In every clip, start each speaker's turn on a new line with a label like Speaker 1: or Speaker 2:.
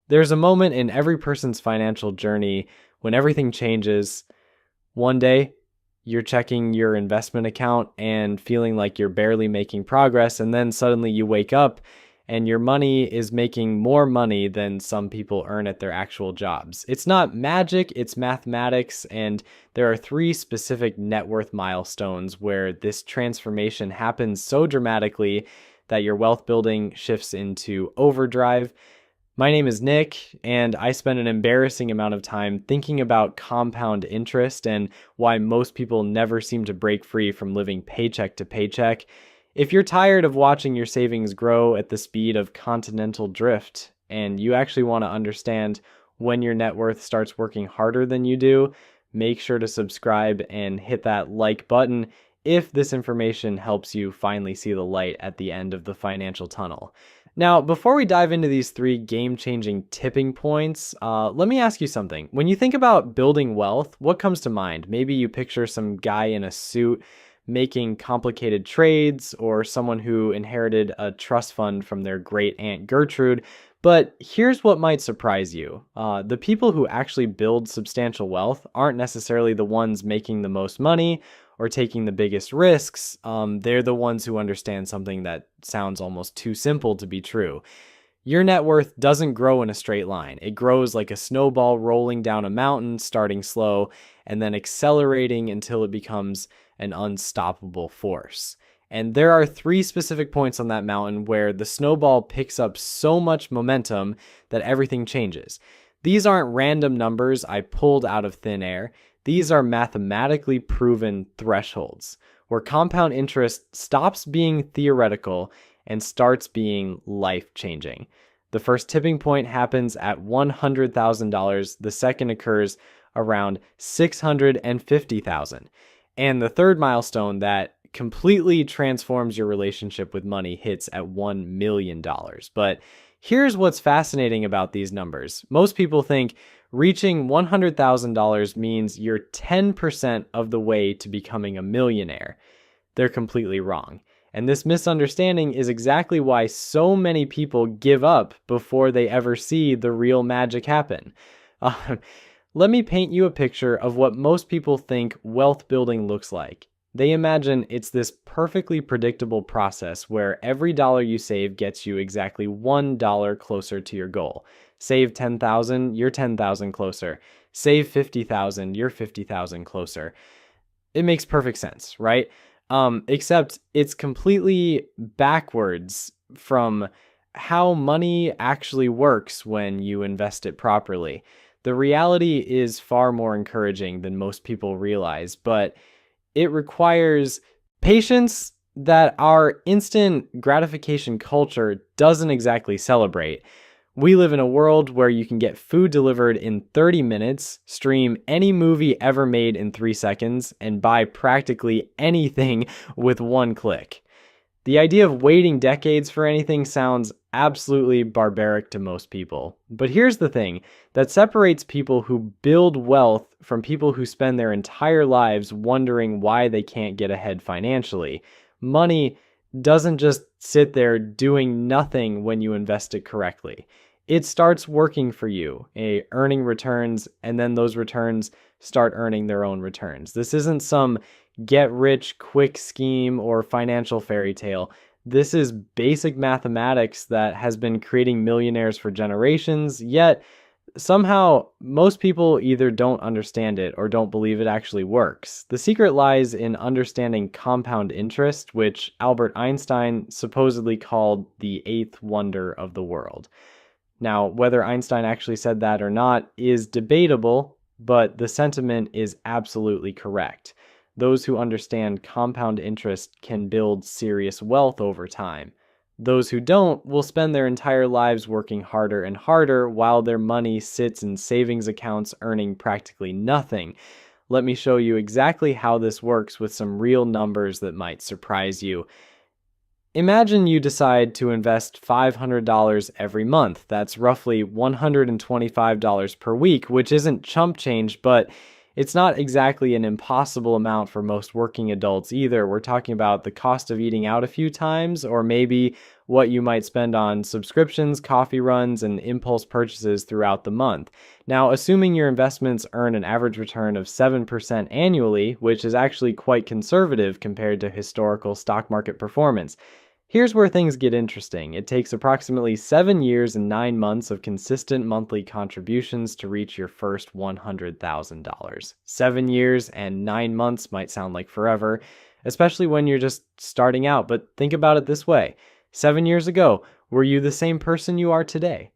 Speaker 1: There's a moment in every person's financial journey when everything changes. One day, you're checking your investment account and feeling like you're barely making progress, and then suddenly you wake up and your money is making more money than some people earn at their actual jobs. It's not magic, it's mathematics, and there are three specific net worth milestones where this transformation happens so dramatically that your wealth building shifts into overdrive. My name is Nick, and I spend an embarrassing amount of time thinking about compound interest and why most people never seem to break free from living paycheck to paycheck. If you're tired of watching your savings grow at the speed of continental drift, and you actually want to understand when your net worth starts working harder than you do, make sure to subscribe and hit that like button if this information helps you finally see the light at the end of the financial tunnel. Now, before we dive into these three game-changing tipping points, let me ask you something. When you think about building wealth, what comes to mind? Maybe you picture some guy in a suit making complicated trades, or someone who inherited a trust fund from their great Aunt Gertrude. But here's what might surprise you. The people who actually build substantial wealth aren't necessarily the ones making the most money or taking the biggest risks. They're the ones who understand something that sounds almost too simple to be true. Your net worth doesn't grow in a straight line. It grows like a snowball rolling down a mountain, starting slow and then accelerating until it becomes an unstoppable force. And there are three specific points on that mountain where the snowball picks up so much momentum that everything changes. These aren't random numbers I pulled out of thin air. These are mathematically proven thresholds where compound interest stops being theoretical and starts being life-changing. The first tipping point happens at $100,000. The second occurs around $650,000. And the third milestone that completely transforms your relationship with money hits at $1 million. But here's what's fascinating about these numbers. Most people think reaching $100,000 means you're 10% of the way to becoming a millionaire. They're completely wrong. And this misunderstanding is exactly why so many people give up before they ever see the real magic happen. Let me paint you a picture of what most people think wealth building looks like. They imagine it's this perfectly predictable process where every dollar you save gets you exactly $1 closer to your goal. Save 10,000, you're 10,000 closer. Save 50,000, you're 50,000 closer. It makes perfect sense, right? Except it's completely backwards from how money actually works when you invest it properly. The reality is far more encouraging than most people realize, but it requires patience that our instant gratification culture doesn't exactly celebrate. We live in a world where you can get food delivered in 30 minutes, stream any movie ever made in 3 seconds, and buy practically anything with one click. The idea of waiting decades for anything sounds absolutely barbaric to most people. But here's the thing that separates people who build wealth from people who spend their entire lives wondering why they can't get ahead financially. Money doesn't just sit there doing nothing when you invest it correctly. It starts working for you, earning returns, and then those returns start earning their own returns. This isn't some get-rich-quick scheme or financial fairy tale. This is basic mathematics that has been creating millionaires for generations, yet somehow most people either don't understand it or don't believe it actually works. The secret lies in understanding compound interest, which Albert Einstein supposedly called the eighth wonder of the world. Now, whether Einstein actually said that or not is debatable, but the sentiment is absolutely correct. Those who understand compound interest can build serious wealth over time. Those who don't will spend their entire lives working harder and harder while their money sits in savings accounts earning practically nothing. Let me show you exactly how this works with some real numbers that might surprise you. Imagine you decide to invest $500 every month. That's roughly $125 per week, which isn't chump change, but it's not exactly an impossible amount for most working adults either. We're talking about the cost of eating out a few times, or maybe what you might spend on subscriptions, coffee runs, and impulse purchases throughout the month. Now, assuming your investments earn an average return of 7% annually, which is actually quite conservative compared to historical stock market performance, here's where things get interesting. It takes approximately 7 years and 9 months of consistent monthly contributions to reach your first $100,000. 7 years and 9 months might sound like forever, especially when you're just starting out, but think about it this way. 7 years ago, were you the same person you are today?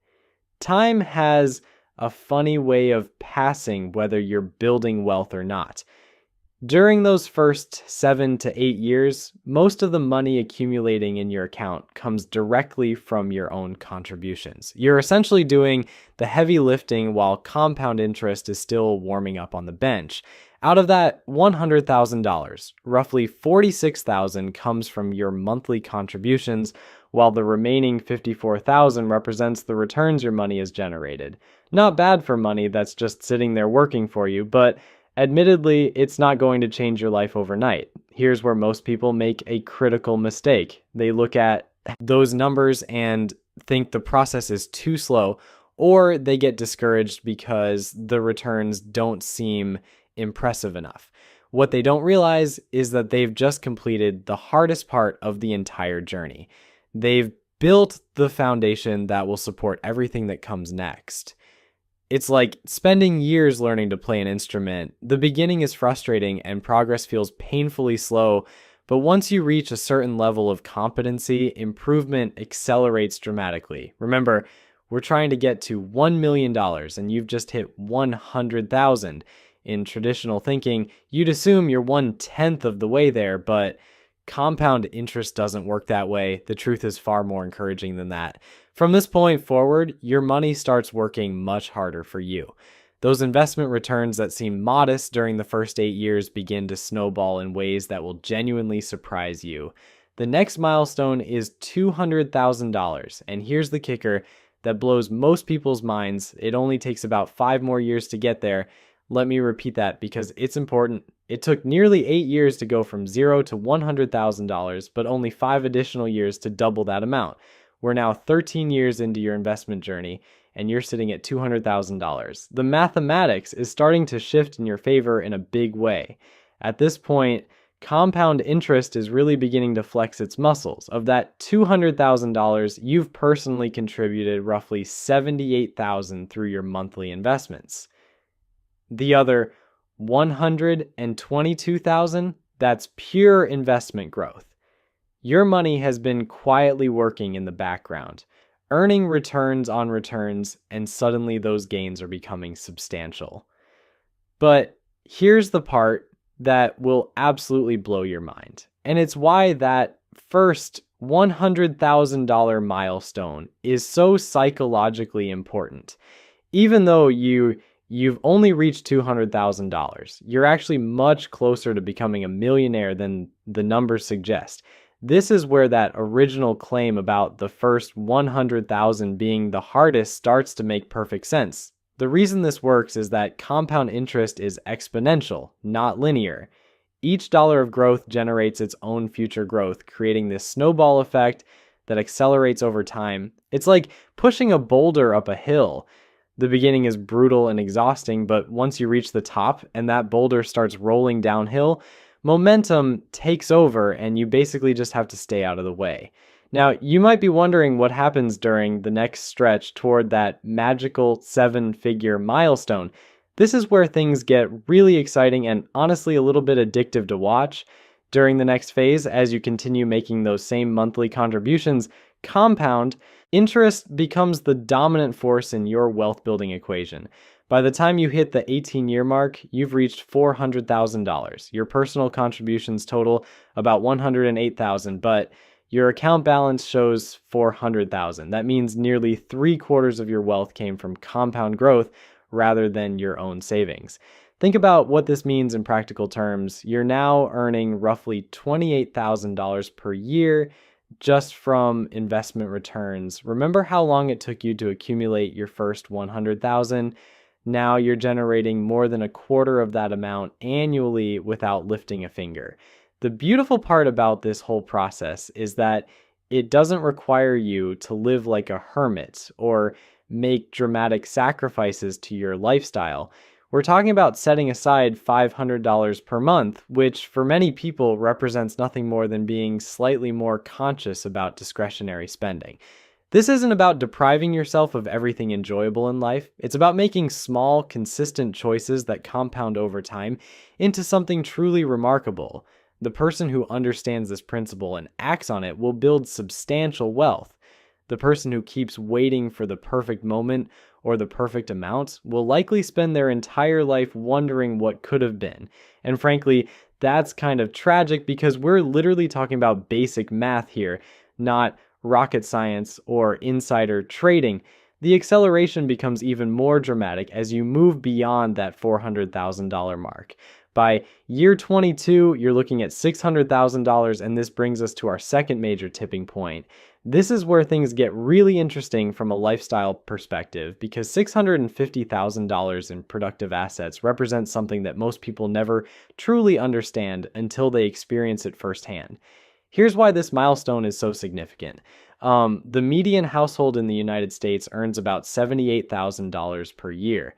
Speaker 1: Time has a funny way of passing whether you're building wealth or not. During those first 7 to 8 years, most of the money accumulating in your account comes directly from your own contributions. You're essentially doing the heavy lifting while compound interest is still warming up on the bench. Out of that $100,000, roughly $46,000 comes from your monthly contributions, while the remaining $54,000 represents the returns your money has generated. Not bad for money that's just sitting there working for you, but admittedly, it's not going to change your life overnight. Here's where most people make a critical mistake. They look at those numbers and think the process is too slow, or they get discouraged because the returns don't seem impressive enough. What they don't realize is that they've just completed the hardest part of the entire journey. They've built the foundation that will support everything that comes next. It's like spending years learning to play an instrument. The beginning is frustrating and progress feels painfully slow, but once you reach a certain level of competency, improvement accelerates dramatically. Remember, we're trying to get to $1 million and you've just hit 100,000. In traditional thinking, you'd assume you're 1/10 of the way there, but compound interest doesn't work that way. The truth is far more encouraging than that. From this point forward, your money starts working much harder for you. Those investment returns that seem modest during the first 8 years begin to snowball in ways that will genuinely surprise you. The next milestone is $200,000, and here's the kicker that blows most people's minds. It only takes about 5 more years to get there. Let me repeat that because it's important. It took nearly 8 years to go from $0 to $100,000, but only 5 additional years to double that amount. We're now 13 years into your investment journey, and you're sitting at $200,000. The mathematics is starting to shift in your favor in a big way. At this point, compound interest is really beginning to flex its muscles. Of that $200,000, you've personally contributed roughly $78,000 through your monthly investments. The other $122,000, that's pure investment growth. Your money has been quietly working in the background, earning returns on returns, and suddenly those gains are becoming substantial. But here's the part that will absolutely blow your mind. And it's why that first $100,000 milestone is so psychologically important. Even though you've only reached $200,000, you're actually much closer to becoming a millionaire than the numbers suggest. This is where that original claim about the first 100,000 being the hardest starts to make perfect sense. The reason this works is that compound interest is exponential, not linear. Each dollar of growth generates its own future growth, creating this snowball effect that accelerates over time. It's like pushing a boulder up a hill. The beginning is brutal and exhausting, but once you reach the top and that boulder starts rolling downhill, momentum takes over and you basically just have to stay out of the way. Now, you might be wondering what happens during the next stretch toward that magical 7-figure milestone. This is where things get really exciting and honestly a little bit addictive to watch. During the next phase, as you continue making those same monthly contributions compound, interest becomes the dominant force in your wealth building equation. By the time you hit the 18-year mark, you've reached $400,000. Your personal contributions total about $108,000, but your account balance shows $400,000. That means nearly 3/4 of your wealth came from compound growth rather than your own savings. Think about what this means in practical terms. You're now earning roughly $28,000 per year just from investment returns. Remember how long it took you to accumulate your first $100,000? Now you're generating more than 1/4 of that amount annually without lifting a finger. The beautiful part about this whole process is that it doesn't require you to live like a hermit or make dramatic sacrifices to your lifestyle. We're talking about setting aside $500 per month, which for many people represents nothing more than being slightly more conscious about discretionary spending. This isn't about depriving yourself of everything enjoyable in life. It's about making small, consistent choices that compound over time into something truly remarkable. The person who understands this principle and acts on it will build substantial wealth. The person who keeps waiting for the perfect moment or the perfect amount will likely spend their entire life wondering what could have been. And frankly, that's kind of tragic because we're literally talking about basic math here, not rocket science or insider trading. The acceleration becomes even more dramatic as you move beyond that $400,000 mark. By year 22, you're looking at $600,000, and this brings us to our second major tipping point. This is where things get really interesting from a lifestyle perspective because $650,000 in productive assets represents something that most people never truly understand until they experience it firsthand. Here's why this milestone is so significant. The median household in the United States earns about $78,000 per year.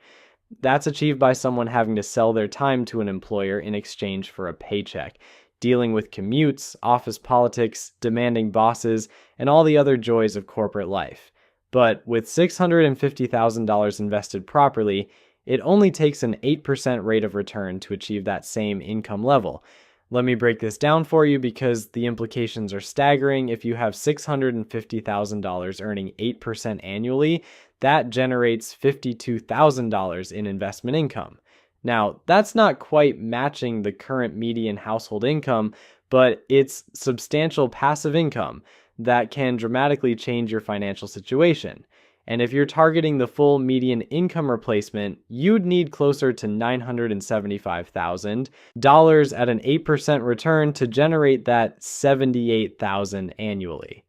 Speaker 1: That's achieved by someone having to sell their time to an employer in exchange for a paycheck, dealing with commutes, office politics, demanding bosses, and all the other joys of corporate life. But with $650,000 invested properly, it only takes an 8% rate of return to achieve that same income level. Let me break this down for you because the implications are staggering. If you have $650,000 earning 8% annually, that generates $52,000 in investment income. Now, that's not quite matching the current median household income, but it's substantial passive income that can dramatically change your financial situation. And if you're targeting the full median income replacement, you'd need closer to $975,000 at an 8% return to generate that $78,000 annually.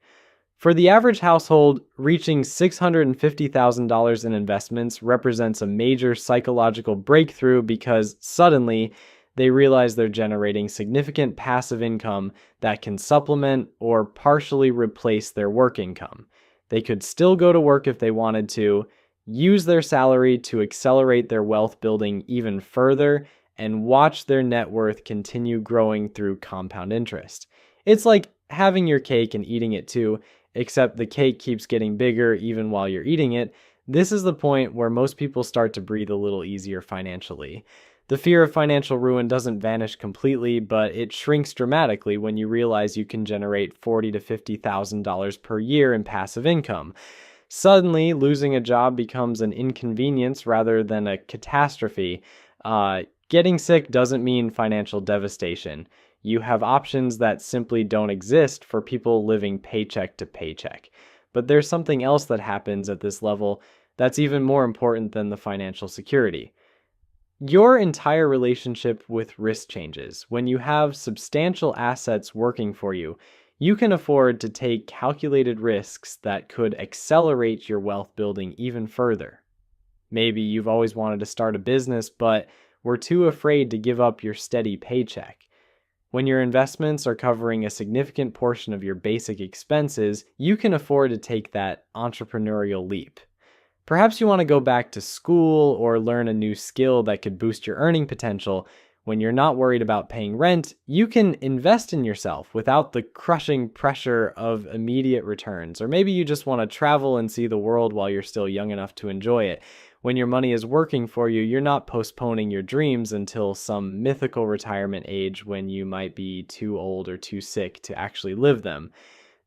Speaker 1: For the average household, reaching $650,000 in investments represents a major psychological breakthrough because suddenly they realize they're generating significant passive income that can supplement or partially replace their work income. They could still go to work if they wanted to, use their salary to accelerate their wealth building even further, and watch their net worth continue growing through compound interest. It's like having your cake and eating it too, except the cake keeps getting bigger even while you're eating it. This is the point where most people start to breathe a little easier financially. The fear of financial ruin doesn't vanish completely, but it shrinks dramatically when you realize you can generate $40,000 to $50,000 per year in passive income. Suddenly, losing a job becomes an inconvenience rather than a catastrophe. Getting sick doesn't mean financial devastation. You have options that simply don't exist for people living paycheck to paycheck. But there's something else that happens at this level that's even more important than the financial security. Your entire relationship with risk changes. When you have substantial assets working for you, you can afford to take calculated risks that could accelerate your wealth building even further. Maybe you've always wanted to start a business, but were too afraid to give up your steady paycheck. When your investments are covering a significant portion of your basic expenses, you can afford to take that entrepreneurial leap. Perhaps you want to go back to school or learn a new skill that could boost your earning potential. When you're not worried about paying rent, you can invest in yourself without the crushing pressure of immediate returns. Or maybe you just want to travel and see the world while you're still young enough to enjoy it. When your money is working for you, you're not postponing your dreams until some mythical retirement age when you might be too old or too sick to actually live them.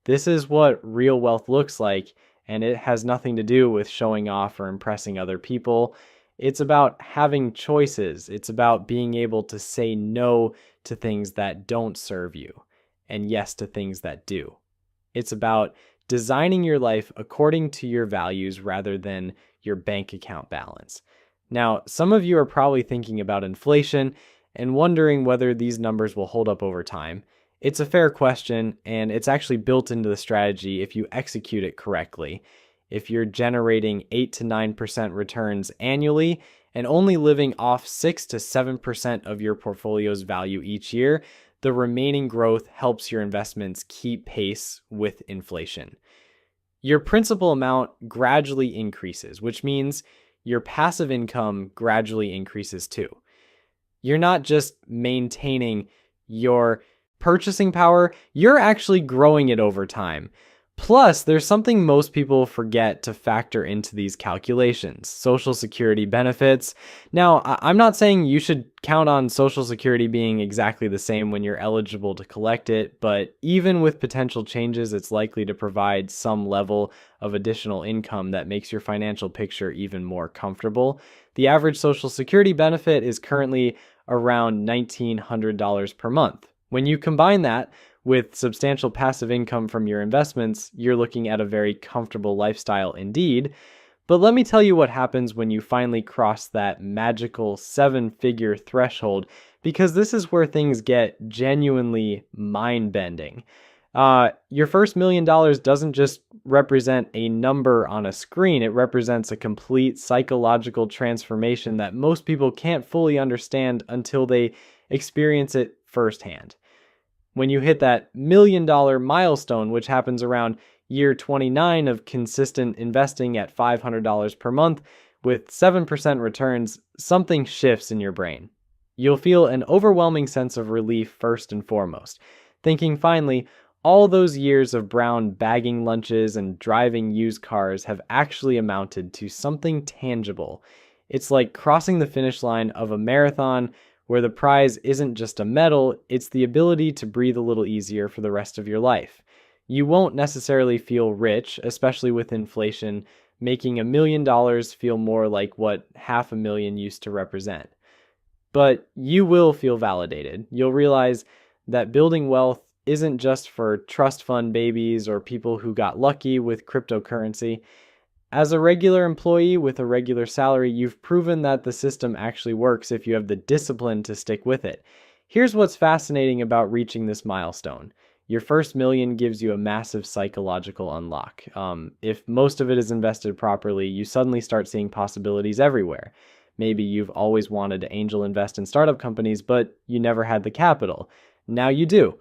Speaker 1: This is what real wealth looks like. And it has nothing to do with showing off or impressing other people. It's about having choices. It's about being able to say no to things that don't serve you and yes to things that do. It's about designing your life according to your values rather than your bank account balance. Now, some of you are probably thinking about inflation and wondering whether these numbers will hold up over time. It's a fair question, and it's actually built into the strategy if you execute it correctly. If you're generating 8 to 9% returns annually and only living off 6 to 7% of your portfolio's value each year, the remaining growth helps your investments keep pace with inflation. Your principal amount gradually increases, which means your passive income gradually increases too. You're not just maintaining your purchasing power, you're actually growing it over time. Plus, there's something most people forget to factor into these calculations: Social Security benefits. Now, I'm not saying you should count on Social Security being exactly the same when you're eligible to collect it, but even with potential changes, it's likely to provide some level of additional income that makes your financial picture even more comfortable. The average Social Security benefit is currently around $1,900 per month. When you combine that with substantial passive income from your investments, you're looking at a very comfortable lifestyle indeed. But let me tell you what happens when you finally cross that magical 7-figure threshold, because this is where things get genuinely mind-bending. Your first $1 million doesn't just represent a number on a screen. It represents a complete psychological transformation that most people can't fully understand until they experience it firsthand. When you hit that $1 million milestone, which happens around year 29 of consistent investing at $500 per month with 7% returns, something shifts in your brain. You'll feel an overwhelming sense of relief first and foremost, thinking finally, all those years of brown bagging lunches and driving used cars have actually amounted to something tangible. It's like crossing the finish line of a marathon where the prize isn't just a medal, it's the ability to breathe a little easier for the rest of your life. You won't necessarily feel rich, especially with inflation, making $1 million feel more like what $500,000 used to represent. But you will feel validated. You'll realize that building wealth isn't just for trust fund babies or people who got lucky with cryptocurrency. As a regular employee with a regular salary, you've proven that the system actually works if you have the discipline to stick with it. Here's what's fascinating about reaching this milestone. Your first million gives you a massive psychological unlock. If most of it is invested properly, you suddenly start seeing possibilities everywhere. Maybe you've always wanted to angel invest in startup companies, but you never had the capital. Now you do.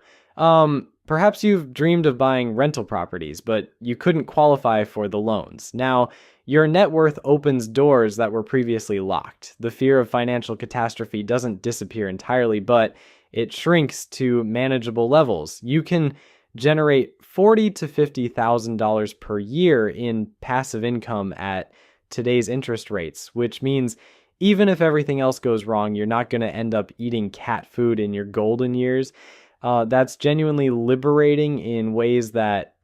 Speaker 1: Perhaps you've dreamed of buying rental properties, but you couldn't qualify for the loans. Now, your net worth opens doors that were previously locked. The fear of financial catastrophe doesn't disappear entirely, but it shrinks to manageable levels. You can generate $40,000 to $50,000 per year in passive income at today's interest rates, which means even if everything else goes wrong, you're not going to end up eating cat food in your golden years. That's genuinely liberating in ways that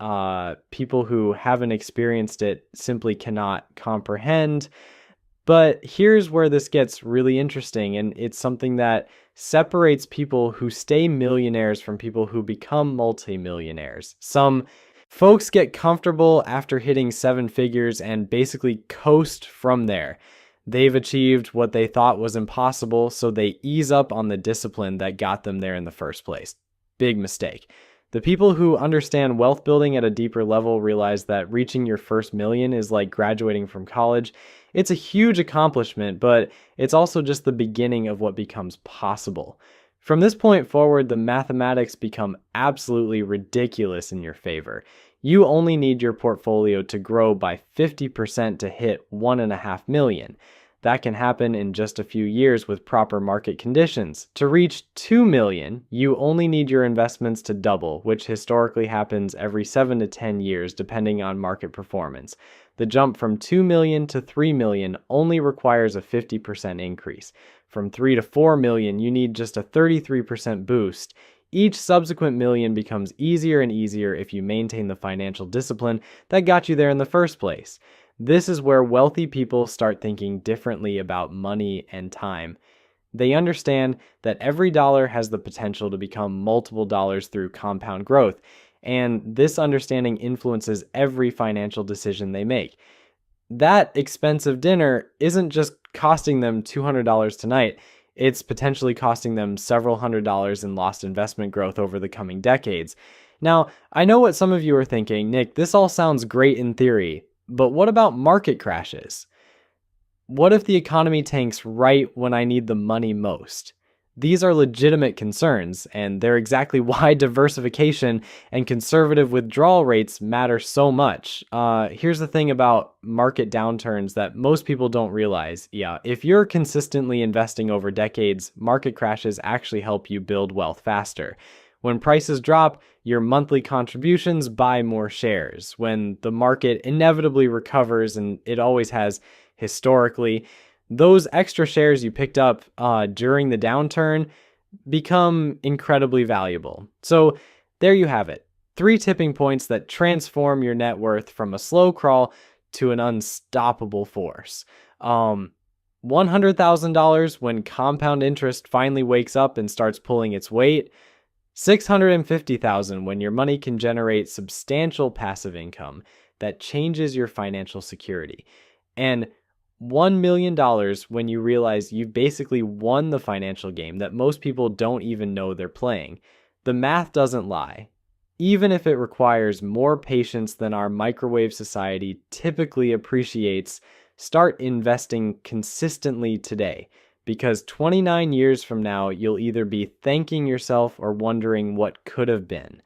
Speaker 1: people who haven't experienced it simply cannot comprehend. But here's where this gets really interesting, and it's something that separates people who stay millionaires from people who become multimillionaires. Some folks get comfortable after hitting 7 figures and basically coast from there. They've achieved what they thought was impossible, so they ease up on the discipline that got them there in the first place. Big mistake. The people who understand wealth building at a deeper level realize that reaching your first million is like graduating from college. It's a huge accomplishment, but it's also just the beginning of what becomes possible. From this point forward, the mathematics become absolutely ridiculous in your favor. You only need your portfolio to grow by 50% to hit $1.5 million. That can happen in just a few years with proper market conditions. To reach 2 million, you only need your investments to double, which historically happens every 7 to 10 years depending on market performance. The jump from 2 million to 3 million only requires a 50% increase. From 3 to 4 million, you need just a 33% boost. Each subsequent million becomes easier and easier if you maintain the financial discipline that got you there in the first place. This is where wealthy people start thinking differently about money and time. They understand that every dollar has the potential to become multiple dollars through compound growth, and this understanding influences every financial decision they make. That expensive dinner isn't just costing them $200 tonight, it's potentially costing them several $100s in lost investment growth over the coming decades. Now, I know what some of you are thinking, Nick, this all sounds great in theory, but what about market crashes? What if the economy tanks right when I need the money most? These are legitimate concerns, and they're exactly why diversification and conservative withdrawal rates matter so much. Here's the thing about market downturns that most people don't realize. Yeah, if you're consistently investing over decades, market crashes actually help you build wealth faster. When prices drop, your monthly contributions buy more shares. When the market inevitably recovers, and it always has historically, those extra shares you picked up during the downturn become incredibly valuable. So there you have it. 3 tipping points that transform your net worth from a slow crawl to an unstoppable force. $100,000 when compound interest finally wakes up and starts pulling its weight. $650,000 when your money can generate substantial passive income that changes your financial security. And $1 million when you realize you've basically won the financial game that most people don't even know they're playing. The math doesn't lie. Even if it requires more patience than our microwave society typically appreciates, start investing consistently today, because 29 years from now, you'll either be thanking yourself or wondering what could have been.